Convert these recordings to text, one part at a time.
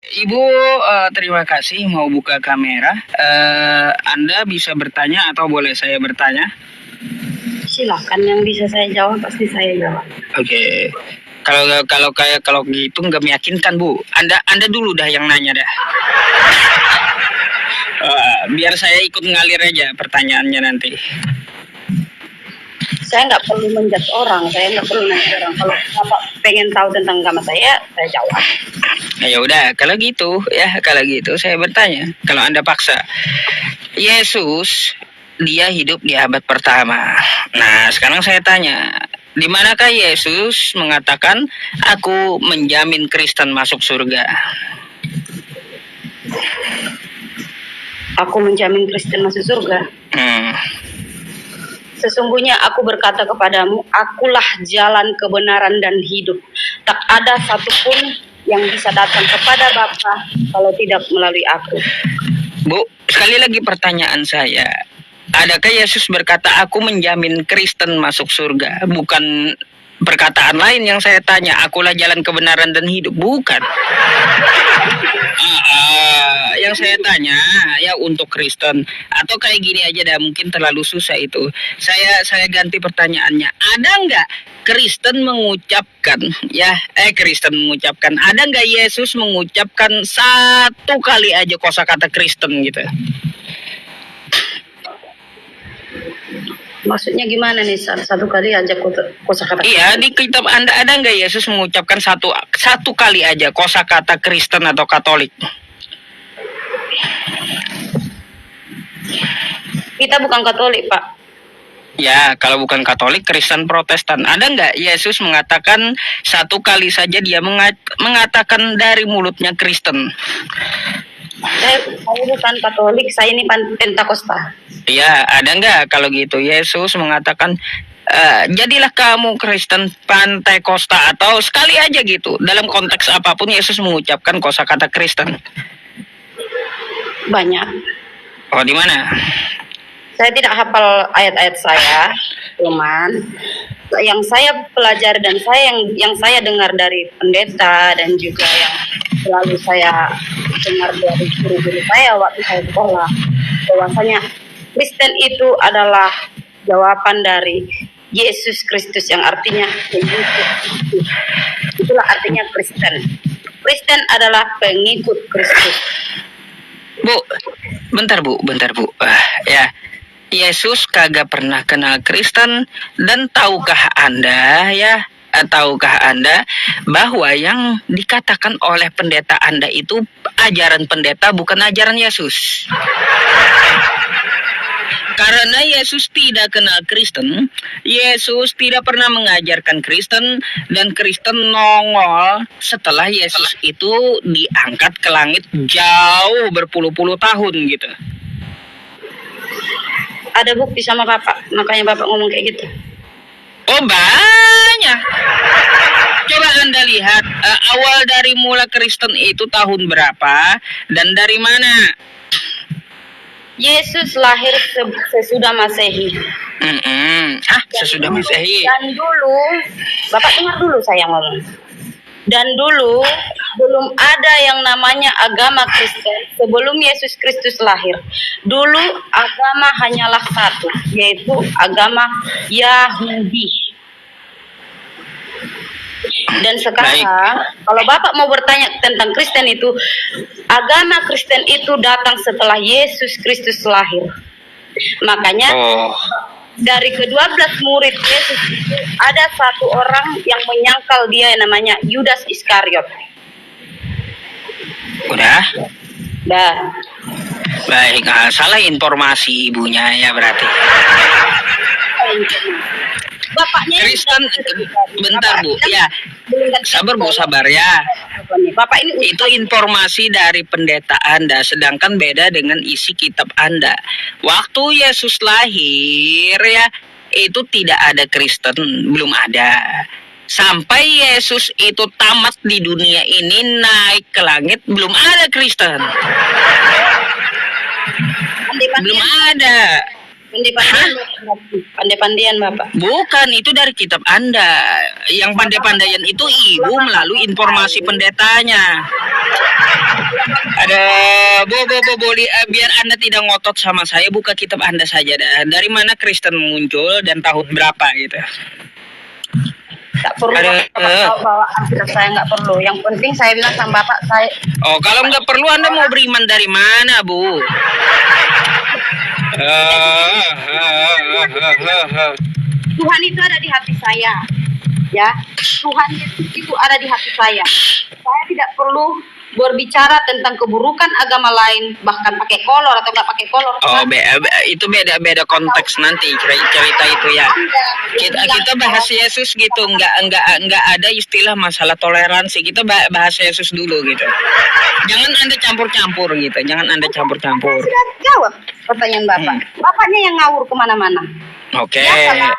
Ibu, terima kasih mau buka kamera. Anda bisa bertanya atau boleh saya bertanya? Silakan, yang bisa saya jawab pasti saya jawab. Oke. Kalau gitu nggak meyakinkan, Bu. Anda dulu dah yang nanya dah. Biar saya ikut ngalir aja pertanyaannya nanti. Saya nggak perlu menjudge orang, saya nggak perlu nanya orang. Kalau Bapak pengen tahu tentang agama saya jawab. Ya udah, kalau gitu saya bertanya. Kalau Anda paksa, Yesus dia hidup di abad pertama. Nah, sekarang saya tanya, di manakah Yesus mengatakan aku menjamin Kristen masuk surga? Aku menjamin Kristen masuk surga. Sesungguhnya aku berkata kepadamu, akulah jalan kebenaran dan hidup. Tak ada satupun yang bisa datang kepada Bapa kalau tidak melalui aku. Bu, sekali lagi pertanyaan saya. Adakah Yesus berkata aku menjamin Kristen masuk surga? Bukan perkataan lain yang saya tanya, akulah jalan kebenaran dan hidup. Bukan. Yang saya tanya ya untuk Kristen, atau kayak gini aja dah, mungkin terlalu susah itu. Saya ganti pertanyaannya. Ada nggak Kristen mengucapkan ada nggak Yesus mengucapkan satu kali aja kosakata Kristen gitu? Maksudnya gimana nih? Satu kali aja kosakata? Iya, di kitab Anda ada nggak Yesus mengucapkan satu kali aja kosakata Kristen atau Katolik? Kita bukan Katolik, Pak. Ya, kalau bukan Katolik, Kristen Protestan. Ada nggak Yesus mengatakan satu kali saja dia mengatakan dari mulutnya Kristen? Saya bukan Katolik, saya ini Pentakosta. Ya, ada nggak kalau gitu Yesus mengatakan jadilah kamu Kristen Pentakosta, atau sekali aja gitu dalam konteks apapun Yesus mengucapkan kosakata Kristen? Banyak. Oh, di mana? Saya tidak hafal ayat-ayat saya, cuman yang saya pelajari dan yang saya dengar dari pendeta dan juga yang selalu saya dengar dari guru-guru saya waktu saya sekolah, bahwasanya Kristen itu adalah jawaban dari Yesus Kristus, yang artinya Yesus. Itulah artinya Kristen. Kristen adalah pengikut Kristus. Bu, bentar bu. Ya, Yesus kagak pernah kenal Kristen. Dan tahukah Anda bahwa yang dikatakan oleh pendeta Anda itu ajaran pendeta, bukan ajaran Yesus? Karena Yesus tidak kenal Kristen, Yesus tidak pernah mengajarkan Kristen, dan Kristen nongol setelah Yesus itu diangkat ke langit jauh berpuluh-puluh tahun gitu. Ada bukti sama Bapak, makanya Bapak ngomong kayak gitu. Oh, banyak. Coba Anda lihat awal dari mula Kristen itu tahun berapa dan dari mana? Yesus lahir sesudah Masehi. Sesudah Masehi. Dan dulu, Bapak dengar dulu saya ngomong. Dan dulu belum ada yang namanya agama Kristen sebelum Yesus Kristus lahir. Dulu agama hanyalah satu, yaitu agama Yahudi. Dan sekarang, kalau Bapak mau bertanya tentang Kristen itu, agama Kristen itu datang setelah Yesus Kristus lahir. Makanya dari ke-12 murid Yesus itu ada satu orang yang menyangkal dia, yang namanya Yudas Iskariot. Udah? Baik, salah informasi ibunya ya berarti. Bapaknya Kristen, bentar Bu, ya sabar ya. Bapak ini itu informasi dari pendeta Anda, sedangkan beda dengan isi kitab Anda. Waktu Yesus lahir ya, itu tidak ada Kristen, belum ada. Sampai Yesus itu tamat di dunia ini, naik ke langit, belum ada Kristen. Belum ada. Pandai-pandaian Bapak. Bukan, itu dari kitab Anda. Yang pandai-pandaian itu ibu melalui informasi pendetanya. Ada, biar Anda tidak ngotot sama saya, buka kitab Anda saja dah. Dari mana Kristen muncul dan tahun berapa gitu. Tak perlu Bapak tahu bahwa kitab saya nggak perlu. Yang penting saya bilang sama Bapak saya. Oh, kalau nggak perlu Anda mau beriman dari mana, Bu? Tuhan itu ada di hati saya, ya. Tuhan Yesus itu ada di hati saya. Saya tidak perlu berbicara tentang keburukan agama lain, bahkan pakai kolor atau nggak pakai kolor. Oh, itu beda konteks nanti cerita itu ya. Kita bahas Yesus gitu, nggak ada istilah masalah toleransi. Kita bahas Yesus dulu gitu. Jangan Anda campur-campur gitu. Jangan Anda campur-campur. Sudah jawab pertanyaan Bapak. Bapaknya yang ngawur kemana-mana. Oke. Ya,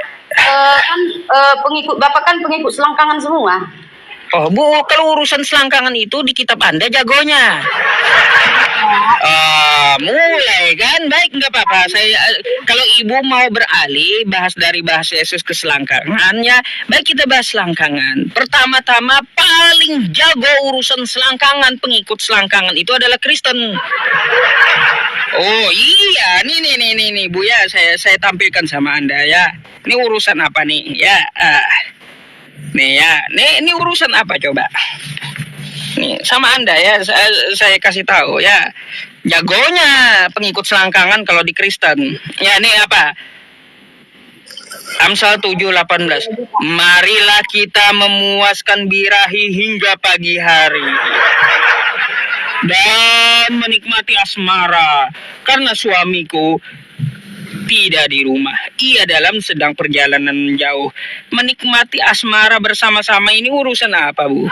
pengikut Bapak kan pengikut selangkangan semua. Oh, Bu, kalau urusan selangkangan itu di kitab Anda jagonya. Mulai kan, baik nggak apa-apa. Saya kalau Ibu mau beralih bahas Yesus ke selangkangan ya, baik kita bahas selangkangan. Pertama-tama paling jago urusan selangkangan, pengikut selangkangan itu adalah Kristen. Oh iya, nih Bu ya, saya tampilkan sama Anda ya. Ini urusan apa nih ya? Nih ya, ini urusan apa coba? Nih sama Anda ya, saya kasih tahu ya. Jagonya pengikut selangkangan kalau di Kristen. Ya ini apa? Amsal 7:18. Marilah kita memuaskan birahi hingga pagi hari dan menikmati asmara karena suamiku tidak di rumah. Ia dalam sedang perjalanan jauh. Menikmati asmara bersama-sama ini urusan apa, Bu?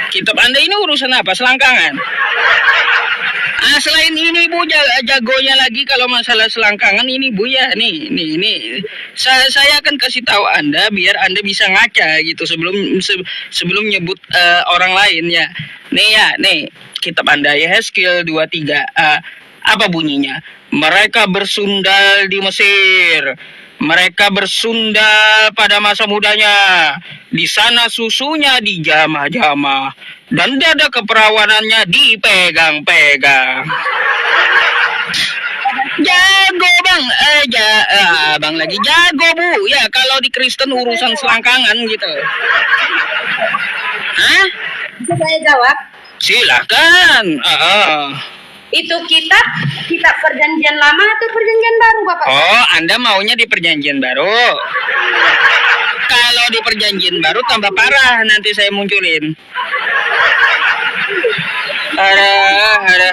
Kitab Anda ini urusan apa? Selangkangan? Selain ini, Bu, jagonya lagi kalau masalah selangkangan ini, Bu, ya. Nih. Saya akan kasih tahu Anda biar Anda bisa ngaca gitu sebelum nyebut orang lain ya. Nih, kitab Anda Yehezkiel 23. Apa bunyinya? Mereka bersundal di Mesir. Mereka bersundal pada masa mudanya. Di sana susunya dijamah-jamah. Dan dada keperawanannya dipegang-pegang. Jago bang, abang lagi jago Bu. Ya kalau di Kristen urusan selangkangan gitu. Hah? Bisa saya jawab? Silakan. Itu kitab perjanjian lama atau perjanjian baru, Bapak? Oh, Anda maunya di perjanjian baru. Kalau di perjanjian baru tambah parah nanti saya munculin.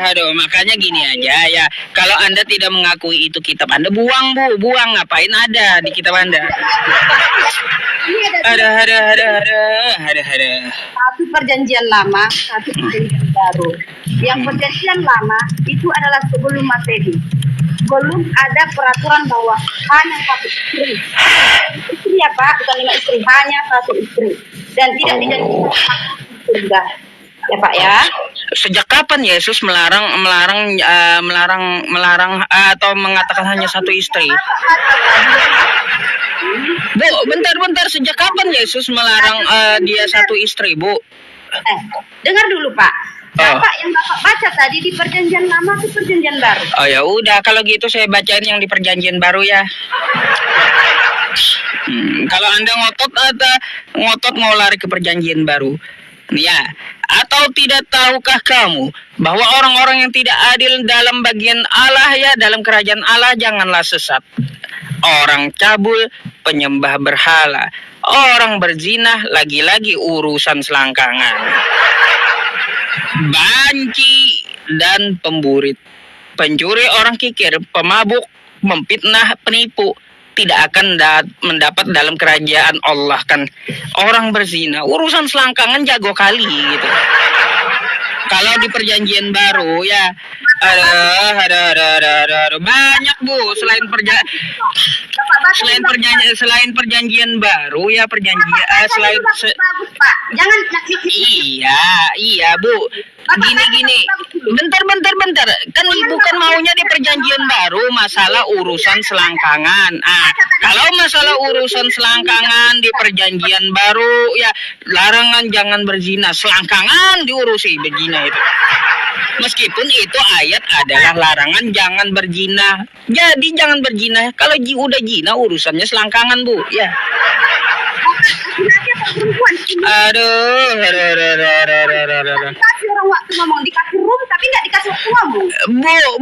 Aduh, makanya gini aja ya. Kalau Anda tidak mengakui itu kitab Anda, buang Bu, buang. Ngapain ada di kitab Anda? Satu perjanjian lama, satu perjanjian baru. Yang perjanjian lama itu adalah sebelum Masehi. Belum ada peraturan bahwa hanya satu istri. Istri ya Pak, bukan 5 istri, hanya satu istri. Dan tidak dijanjikan surga. Ya Pak ya. Sejak kapan Yesus melarang atau mengatakan hanya satu istri? Bu, bentar. Sejak kapan Yesus melarang dia satu istri, Bu? Dengar dulu Pak. Bapak yang Bapak baca tadi di perjanjian lama atau perjanjian baru? Oh ya udah, kalau gitu saya bacain yang di perjanjian baru ya. Kalau Anda ngotot mau lari ke perjanjian baru. Ya, atau tidak tahukah kamu bahwa orang-orang yang tidak adil dalam bagian Allah ya, dalam kerajaan Allah janganlah sesat. Orang cabul, penyembah berhala, orang berzina, lagi-lagi urusan selangkangan, banci dan pemburit, pencuri, orang kikir, pemabuk, memfitnah, penipu tidak akan mendapat dalam kerajaan Allah kan. Orang berzina, urusan selangkangan jago kali gitu. Kalau di perjanjian baru ya ada banyak Bu, selain perjanjian baru ya selain bagus, Pak. Jangan Iya, Bu. Gini. Bentar. Kan Ibu kan maunya di perjanjian baru masalah urusan selangkangan. Kalau masalah urusan selangkangan di perjanjian baru, ya larangan jangan berzina. Selangkangan diurusi berzina itu. Meskipun itu ayat adalah larangan jangan berzina. Jadi jangan berzina. Kalau udah zina urusannya selangkangan, Bu. Ya. Aduh. Dikasih orang waktu ngomong, dikasih room tapi nggak dikasih waktu ngomong.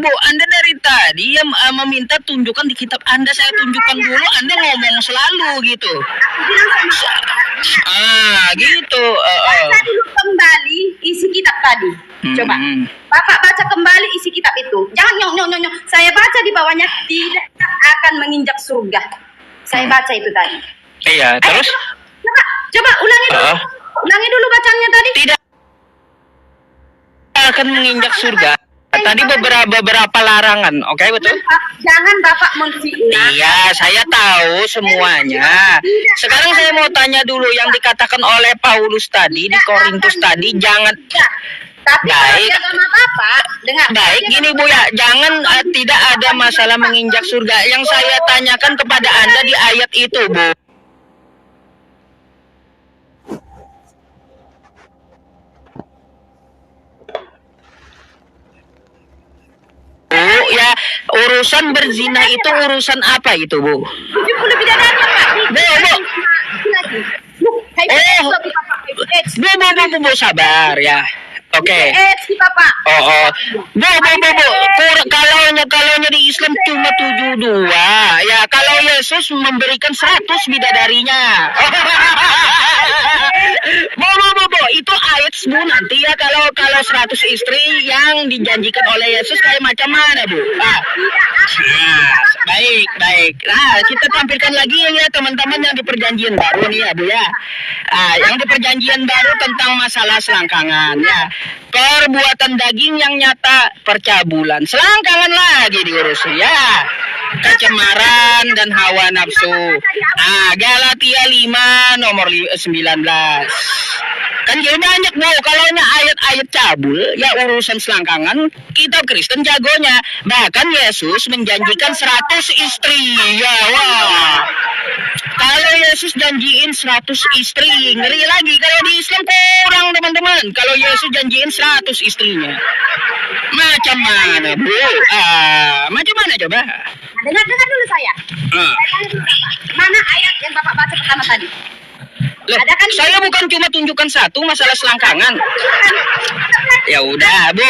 Bu, Anda dari tadi yang meminta tunjukkan di kitab Anda, saya tunjukkan dulu, Anda ngomong selalu gitu. Aku bilang sama Gitu. baca dulu kembali isi kitab tadi. Coba, Bapak baca kembali isi kitab itu. Jangan nyong. Saya baca di bawahnya tidak akan menginjak surga. Saya baca itu tadi. Iya, terus? Coba ulangi dulu. Ulangi dulu bacanya tadi. Tidak akan menginjak surga. Tadi beberapa larangan, oke, betul? Jangan Bapak memfitnah. Iya, saya tahu semuanya. Sekarang saya mau tanya dulu yang dikatakan oleh Paulus tadi di Korintus tadi, jangan. Tapi Baik. kalau agama Bapak, dengar. Baik, gini Bu ya, jangan tidak ada masalah menginjak surga. Yang saya tanyakan kepada Anda di ayat itu, Bu. Ya, urusan berzina itu urusan apa itu, Bu? 70 bidadari, Pak. Bu, sabar ya. Oke. Kita, Pak. Bu. Kalaunya di Islam cuma 72. Ya, kalau Yesus memberikan 100 bidadarinya. Bu, itu ayat Bu nanti ya, kalau 100 istri yang dijanjikan oleh Yesus kayak macam mana, Bu? Baik. Nah, kita tampilkan lagi ya teman-teman yang di perjanjian baru nih ya, Bu ya. Yang di perjanjian baru tentang masalah selangkangan ya. Perbuatan daging yang nyata, percabulan, selangkangan lagi diurusi ya. Kecemaran dan hawa nafsu. Galatia 5 nomor 19. Kan jadi banyak, Bu. Kalau ayat-ayat cabul ya urusan selangkangan, kitab Kristen jagonya. Bahkan Yesus menjanjikan 100 istri. Ya, wah. Kalau Yesus janjiin 100 istri, ngeri lagi. Kalau di Islam kurang, teman-teman. Kalau Yesus janjiin 100 istrinya. Macam mana, Bu? Macam mana coba? Dengar dulu saya. Saya tanya dulu Bapak. Mana ayat yang Bapak baca pertama tadi? Loh, saya bukan cuma tunjukkan satu masalah selangkangan. Ya udah, Bu,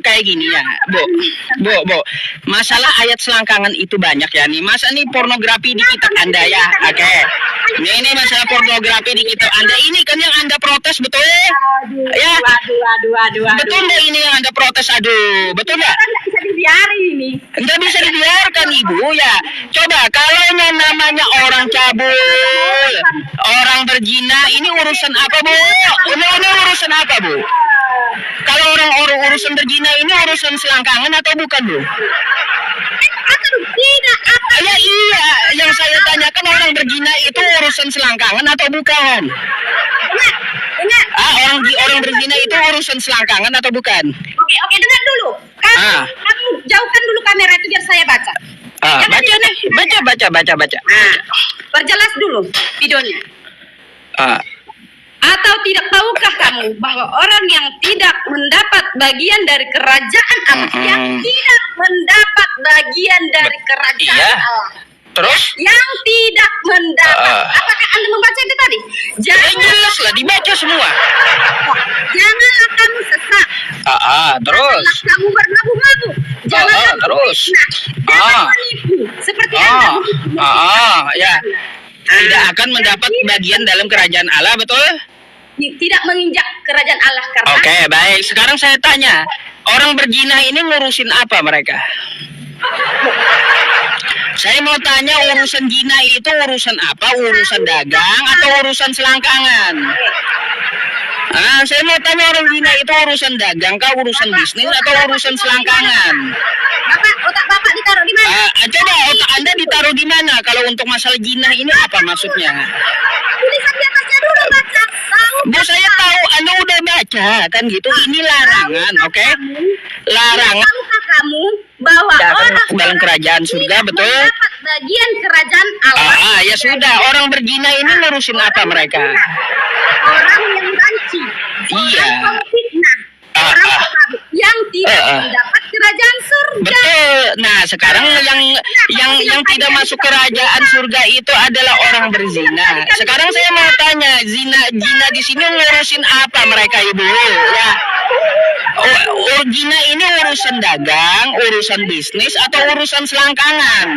kayak gini ya, Bu. Masalah ayat selangkangan itu banyak ya nih. Masa nih pornografi di kitab Anda ya? Oke. Ini masalah pornografi di kitab Anda. Ini kan yang Anda protes, betul? Ya. Aduh. Betul nggak ini yang Anda protes? Aduh, betul nggak? Kan nggak bisa dibiarin ini. Nggak bisa dibiarkan, Ibu ya. Coba kalau namanya orang cabul, orang berzina, ini urusan apa, Bu? Ini urusan apa, Bu? Kalau orang urusan berzina ini urusan selangkangan atau bukan, Bu? Tidak. Ya iya, yang saya tanyakan orang berzina itu urusan selangkangan atau bukan? Dengar. Orang berzina itu urusan selangkangan atau bukan? Oke, dengar dulu. Kamu jauhkan dulu kamera itu biar saya baca. Baca nih, baca. Perjelas dulu videonya. Atau tidak tahukah kamu bahwa orang yang tidak mendapat bagian dari kerajaan Allah, yang tidak mendapat bagian dari kerajaan Allah, terus? yang tidak mendapat, apakah Anda membaca itu tadi? Jelas lah, dibaca semua. Janganlah kamu sesat. Terus? Janganlah kamu berlabuh-labuh. Janganlah terus? Jangan menipu. Seperti Anda begitu. Ya. Tidak akan mendapat bagian dalam kerajaan Allah, betul? Tidak menginjak kerajaan Allah karena. Oke, baik. Sekarang saya tanya, orang berzina ini ngurusin apa mereka? Saya mau tanya, urusan zina itu urusan apa? Urusan dagang atau urusan selangkangan? Saya mau tanya, orang zina itu urusan dagang kah, urusan bisnis atau urusan selangkangan? Otak Bapak ditaruh di mana? Coba otak Anda ditaruh di mana? Kalau untuk masalah zina ini apa maksudnya? Tulisan di atasnya dulu baca. Bu, saya tahu Anda udah baca kan gitu. Ini larangan, oke? Larangan. Tahukah kamu bahwa orang dalam kerajaan surga, betul? mendapat bagian kerajaan Allah? Ya sudah, orang berzina ini ngurusin apa mereka? Orang yang banci, Iya. orang pemfitnah, orang pemabuk yang tidak mendapat kerajaan surga. Betul. Nah, sekarang yang tidak masuk kerajaan surga itu adalah orang berzina. Sekarang saya mau tanya, zina di sini ngurusin apa mereka, Ibu? Ya. Zina ini urusan dagang, urusan bisnis atau urusan selangkangan?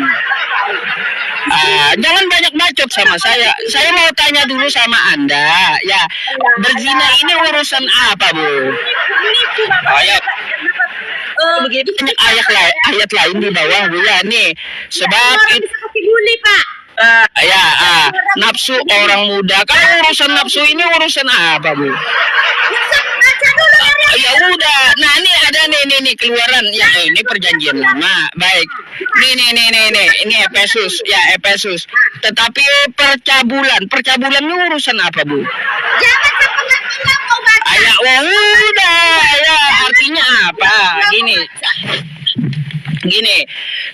Jangan banyak bacot sama saya. Saya mau tanya dulu sama Anda, ya. Berzina ini urusan apa, Bu? Ayat. Begitu banyak ayat lain di bawah, Bu, ya. Nih, sebab itu Guli, Pak. nafsu orang muda. Kalau urusan nafsu ini urusan apa, Bu? Baca dulu Ya udah. Nah, ini ada nih keluaran. Ya, ini perjanjian lama. Baik. Ini Efesus. Ya, Efesus. Tetapi percabulan ini urusan apa, Bu? Jangan setengah-setengah kau baca. Udah. Ya, artinya apa? Gini,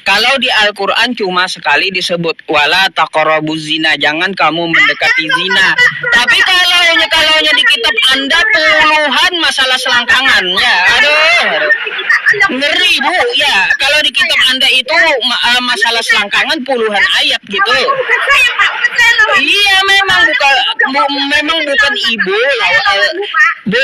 kalau di Al-Quran cuma sekali disebut wala taqrabuz zina, jangan kamu mendekati zina. Tapi kalau di kitab Anda puluhan masalah selangkangan, ya. Aduh. Ngeri, Bu, ya. Kalau di kitab Anda itu masalah selangkangan puluhan ayat gitu. Bukan saya, Pak. Bukan saya lawan. Iya, memang bukan Ibu Bu,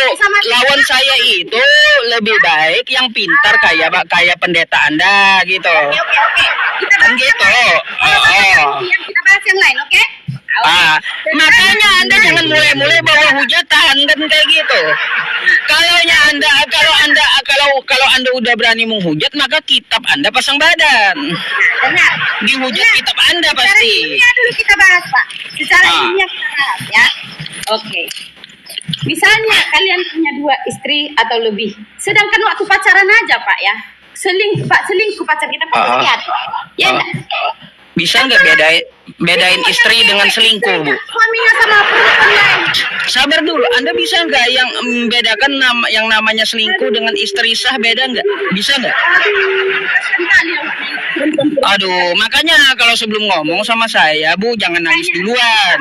lawan saya itu lebih baik yang pintar kayak pendeta Anda gitu. Oke. Kita Kan bahas gitu. Kita bahas yang lain, oke? Makanya Anda jangan mulai bawa hujatan dan kayak gitu. Kalau Anda udah berani menghujat, maka kitab Anda pasang badan. Benar. Dihujat kitab Anda Secara pasti. ilmiah dulu kita bahas, Pak. Secara ilmiah kita bahas, ya. Oke. Misalnya kalian punya 2 istri atau lebih, sedangkan waktu pacaran aja, Pak, ya. Selingkuh pacar kita, Pak, lihat. Ya enggak? Bisa nggak bedain istri dengan selingkuh, Bu? Suaminya sama perempuan lain. Sabar dulu, Anda bisa nggak yang membedakan yang namanya selingkuh dengan istri sah, beda nggak? Bisa nggak? Kasihan kali ya. Aduh, makanya kalau sebelum ngomong sama saya, Bu, jangan nangis duluan.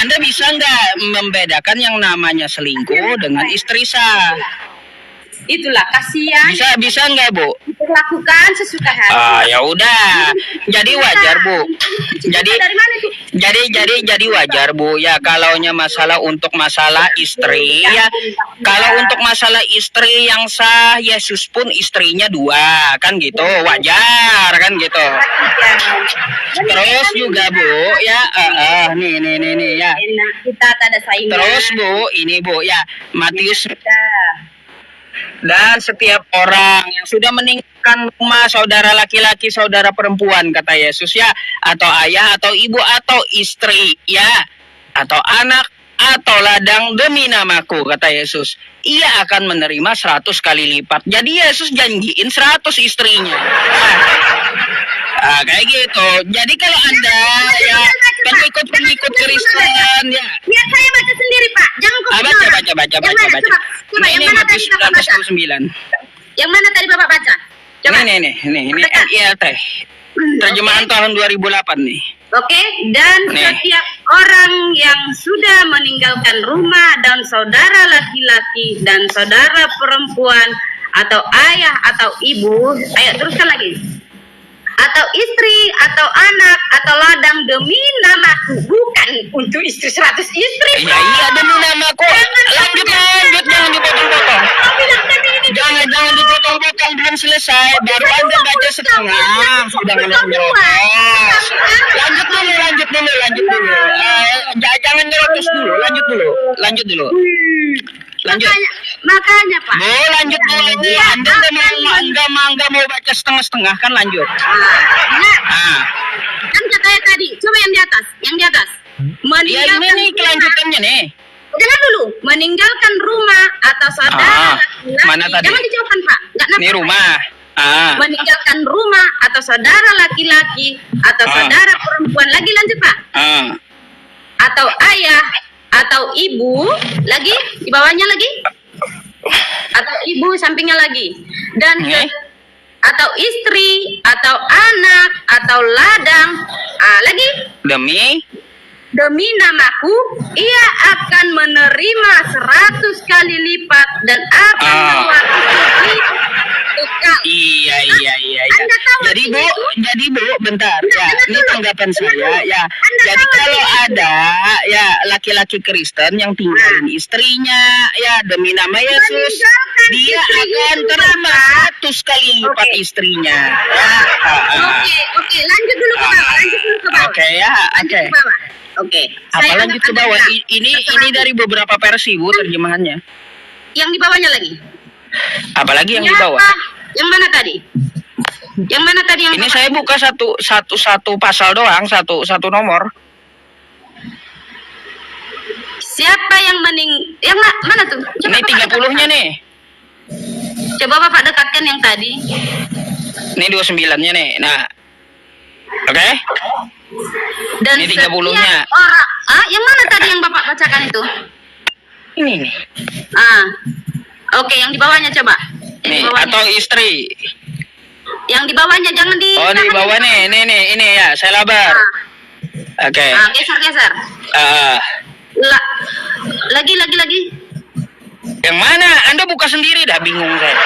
Anda bisa nggak membedakan yang namanya selingkuh dengan istri sah? Itulah kasihan. Bisa nggak, Bu? Diperlakukan sesuka hati. Ya udah. Jadi wajar, Bu. Dari mana itu? Jadi wajar, Bu. Ya, kalaunya untuk masalah istri, ya. Kalau untuk masalah istri yang sah, Yesus pun istrinya 2, kan gitu. Wajar, kan gitu. Terus juga, Bu, ya. Nih, ya. Enak, kita tak ada saingan. Terus, Bu, ini, Bu, ya. Matius. Dan setiap orang yang sudah meninggalkan rumah, saudara laki-laki, saudara perempuan, kata Yesus, ya, atau ayah, atau ibu, atau istri, ya, atau anak, atau ladang demi namaku, kata Yesus, ia akan menerima 100 kali lipat. Jadi Yesus janjiin 100 istrinya. Kayak gitu. Jadi kalau Anda ya pengikut Kristen, ya. Biar saya baca sendiri, Pak. Jangan kau Baca. Coba, yang Ini mana Matius tadi Bapak baca? 19:9. Yang mana tadi Bapak baca? Coba. Ini NILT. Terjemahan tahun 2008 nih. Oke, dan setiap orang yang sudah meninggalkan rumah dan saudara laki-laki dan saudara perempuan atau ayah atau ibu, ayo teruskan lagi. Atau istri, atau anak, atau ladang demi namaku, bukan untuk istri 100 istri. Iya demi namaku. Lanjut, jangan dipotong-potong. Jangan dipotong-potong, belum selesai. Baru Anda baca setengah, sudah nyerocos. Lanjut dulu. Jangan nyerocos dulu, lanjut dulu. Makanya Pak. Lanjut dulu. Anda nggak mau baca setengah-setengah kan, lanjut. Kan katanya tadi, coba yang di atas. Ya ini nih kelanjutannya nih. Jangan dulu, meninggalkan rumah atau saudara laki-laki. Mana tadi? Jangan dijauhkan, Pak. Ini rumah. Meninggalkan rumah atau saudara laki-laki atau saudara perempuan. Lagi lanjut, Pak. Atau ayah atau ibu, lagi di bawahnya lagi, atau ibu sampingnya lagi, dan atau istri, atau anak, atau ladang, lagi demi namaku, ia akan menerima 100 kali lipat dan akan mewarisi kekal. Iya. Anda tahu Jadi bu, bentar ya. Ini tanggapan saya ya. Anda Jadi tahu kalau ada ya laki-laki Kristen yang tinggalin istrinya ya demi nama Yesus, meninggalkan dia istrinya akan itu, terima Bapak. 100 kali lipat Oke. istrinya. Ya, Oke, lanjut dulu ke bawah, Oke ya, Lanjut oke. ke bawah. Oke. Apa Saya lanjut ke anggap bawah? Anda Ini dari beberapa versi bu terjemahannya. yang di bawahnya lagi. Apalagi yang di Siapa? bawah? Yang mana tadi? Yang mana tadi yang Ini Bapak- saya buka satu pasal doang, satu nomor. Siapa yang yang mana tuh? Ini Bapak 30-nya nih. Coba Bapak dekatkan yang tadi. Ini 29-nya nih. Nah. Oke. Dan Ini 30-nya. setiap orang, yang mana tadi yang Bapak bacakan itu? Ini nih. Oke, yang di bawahnya coba. Yang Nih, di bawahnya. atau istri. Yang di bawahnya jangan di. Oh, di bawah nih. Ini ya, saya labar. Oke. Geser. Eh, Lagi. yang mana? Anda buka sendiri dah, bingung saya.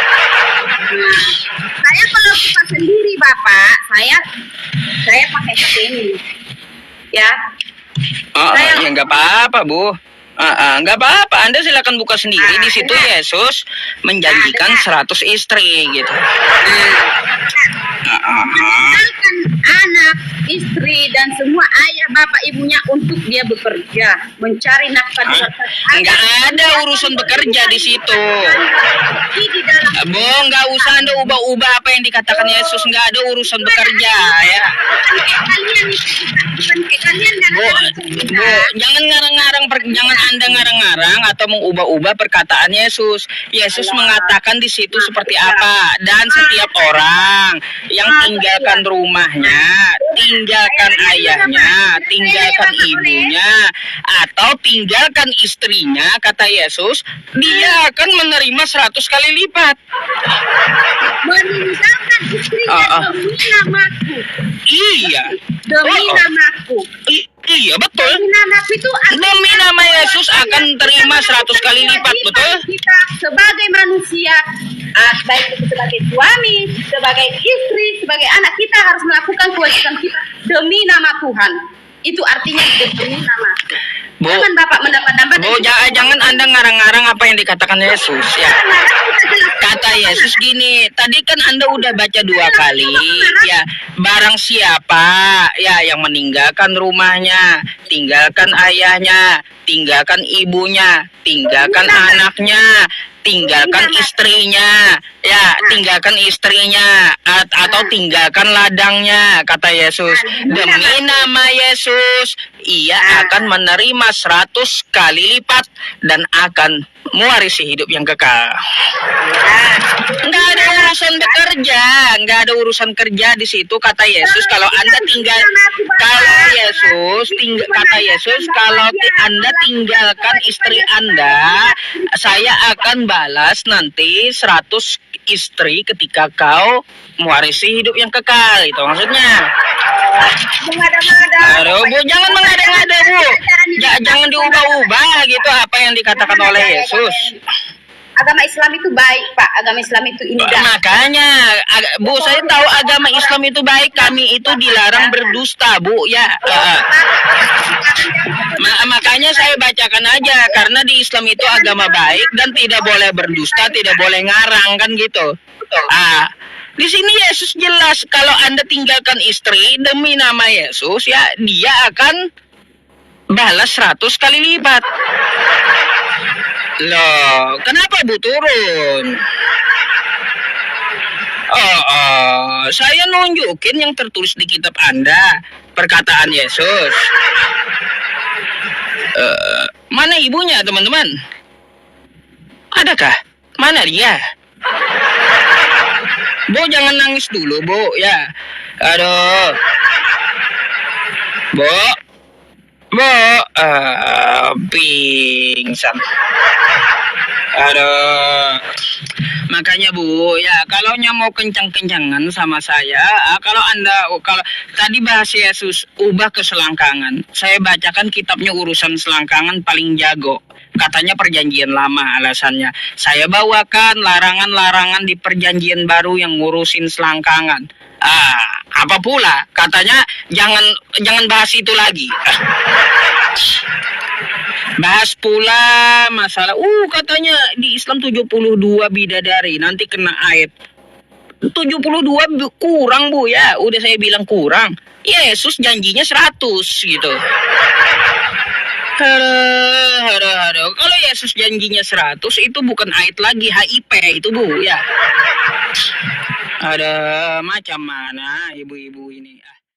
Saya kalau buka sendiri Bapak, saya pakai HP ini. Ya. Ya nggak apa-apa, Bu. Nggak apa-apa. Anda silakan buka sendiri. Di situ Yesus menjanjikan 100 istri gitu. Meninggalkan anak, istri dan semua ayah bapak ibunya untuk dia bekerja, mencari nafkah di luar sana. Nggak ada urusan bekerja di situ. Di dalam Bu, nggak usah Anda ubah-ubah apa yang dikatakan Yesus. Nggak ada urusan bekerja ya. bukan kayak kalian kan Bu, jangan jangan Anda ngarang-ngarang atau mengubah-ubah perkataan Yesus. Yesus mengatakan di situ seperti apa, dan setiap orang yang tinggalkan rumahnya, tinggalkan ayahnya, tinggalkan ibunya, atau tinggalkan istrinya, kata Yesus, dia akan menerima 100 kali lipat. meninggalkan istri demi namaku. Iya. Demi namaku. Iya, betul. Demi namaku itu Demi nama Yesus akan terima 100 kali lipat, betul? Kita sebagai manusia, baik itu sebagai suami, sebagai istri, sebagai anak, kita harus melakukan kewajiban kita demi nama Tuhan. Itu artinya demi nama. Bu, Jangan Bapak mendapat-dapat. Bu, jangan Anda ngarang-ngarang apa yang dikatakan Yesus ya. Kata Yesus gini, tadi kan Anda udah baca 2 kali ya, barang siapa ya yang meninggalkan rumahnya, tinggalkan ayahnya, tinggalkan ibunya, tinggalkan anaknya, tinggalkan istrinya, ya, tinggalkan istrinya atau tinggalkan ladangnya, kata Yesus. Demi nama Yesus, ia akan menerima 100 kali lipat dan akan mewarisi hidup yang kekal. Nggak ada urusan bekerja, nggak ada urusan kerja di situ, kata Yesus. Kalau Anda kalau Anda tinggalkan istri Anda, saya akan balas nanti 100 istri ketika kau mewarisi hidup yang kekal. Itu maksudnya. Aduh, Bu, jangan mengada-ngada, Bu. Jangan diubah-ubah gitu apa yang dikatakan oleh Yesus. Agama Islam itu baik, Pak. Agama Islam itu indah. Makanya, Bu, saya tahu agama Islam itu baik. Kami itu dilarang berdusta, Bu, ya. Makanya saya bacakan aja, karena di Islam itu agama baik dan tidak boleh berdusta, tidak boleh ngarang, kan gitu. Di sini Yesus jelas, kalau Anda tinggalkan istri demi nama Yesus, ya, dia akan balas 100 kali lipat. Loh, kenapa Bu turun? Saya nunjukin yang tertulis di kitab Anda, perkataan Yesus. Mana ibunya, teman-teman? Adakah? Mana dia? Bu, jangan nangis dulu, Bu, ya. Aduh. Bu. Pingsan. Aduh. Makanya Bu, ya kalau mau kencang-kencangan sama saya, kalau tadi bahas Yesus ubah ke selangkangan, saya bacakan kitabnya urusan selangkangan paling jago. Katanya perjanjian lama alasannya. Saya bawakan larangan-larangan di perjanjian baru yang ngurusin selangkangan. Apa pula? Katanya jangan bahas itu lagi. Bahas pula masalah katanya di Islam 72 bidadari, nanti kena ayat 72 kurang Bu ya, udah saya bilang kurang. Yesus janjinya 100 gitu. Aduh. Kalau Yesus janjinya 100 itu bukan ayat lagi, HIP itu Bu ya. Ada macam mana ibu-ibu ini.